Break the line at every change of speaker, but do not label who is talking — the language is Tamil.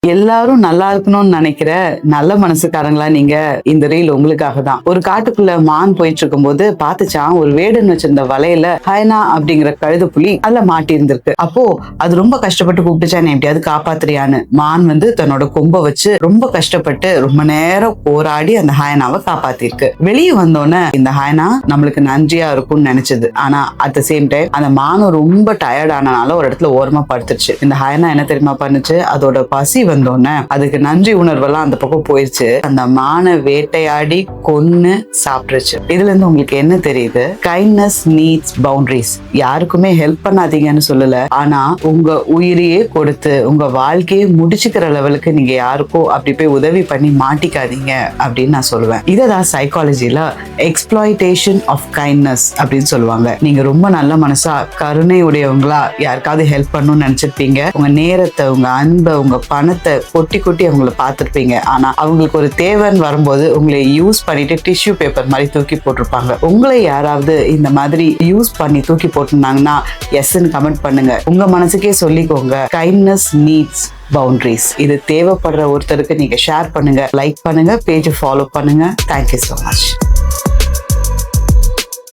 எல்லாரும் நல்லா இருக்கணும்னு நினைக்கிற நல்ல மனசுக்காரங்களா நீங்க? இந்த ரீல் உங்களுக்காக தான். ஒரு காட்டுக்குள்ள மான் போயிட்டு இருக்கும் போது பாத்துச்சான், ஒரு வேடன் வச்சிருந்த வலையில ஹைனா அப்படிங்கிற கழுத புலி அதுல மாட்டி இருந்திருக்கு. அப்போ அது ரொம்ப கஷ்டப்பட்டு கூப்பிட்டுச்சான், எப்படியாவது காப்பாத்துறியான்னு. மான் தன்னோட கொம்ப வச்சு ரொம்ப கஷ்டப்பட்டு ரொம்ப நேரம் போராடி அந்த ஹைனாவை காப்பாத்திருக்கு. வெளியே வந்தோன்னே இந்த ஹைனா நம்மளுக்கு நன்றியா இருக்கும்னு நினைச்சது. ஆனா அட் த சேம் டைம் அந்த மானும் ரொம்ப டயர்ட் ஆனனால ஒரு இடத்துல ஓரமா படுத்துருச்சு. இந்த ஹைனா என்ன தெரியுமா பண்ணுச்சு? அதோட பசி வந்தோடனே அதுக்கு நன்றி உணர்வெல்லாம் அந்த பக்கம் போயிடுச்சு. அந்த மானை வேட்டையாடி கொன்னு சாப்பிட்டுருச்சு. இதுல இருந்து உங்களுக்கு என்ன தெரியுது? Kindness needs boundaries. யாருக்குமே ஹெல்ப் பண்ணாதீங்கன்னு சொல்லல, ஆனா உங்க உயிரையே கொடுத்து உங்க வாழ்க்கையை முடிச்சுக்கிற லெவலுக்கு நீங்க யாருக்கோ அப்படி போய் உதவி பண்ணி மாட்டிக்காதீங்க அப்படின்னு நான் சொல்லுவேன். இததான் சைக்காலஜில எக்ஸ்ப்ளாய்டேஷன் ஆஃப் கைண்ட்னஸ் அப்படின்னு சொல்லுவாங்க. நீங்க ரொம்ப நல்ல மனசா கருணை உடையவங்களா யாருக்காவது ஹெல்ப் பண்ணணும்னு நினைச்சிருப்பீங்க. உங்க நேரத்தை, உங்க அன்பை, உங்க பணத்தை கொட்டி கொட்டி அவங்களை பார்த்திருப்பீங்க. ஆனா அவங்களுக்கு ஒரு தேவைன்னு வரும்போது உங்களை யூஸ் பண்ணிட்டு டிஷ்யூ பேப்பர் மாதிரி தூக்கி போட்டிருப்பாங்க. உங்களை யாராவது இந்த மாதிரி யூஸ் பண்ணி தூக்கி போட்டிருந்தாங்கன்னா எஸ்ன்னு கமெண்ட் பண்ணுங்க. உங்க மனசுக்கே சொல்லிக்கோங்க, கைண்ட்னஸ் நீட்ஸ் பவுண்டரிஸ். இது தேவைப்படுற ஒருத்தருக்கு நீங்க ஷேர் பண்ணுங்க, லைக் பண்ணுங்க, பேஜ் ஃபாலோ பண்ணுங்க. Thank you so much.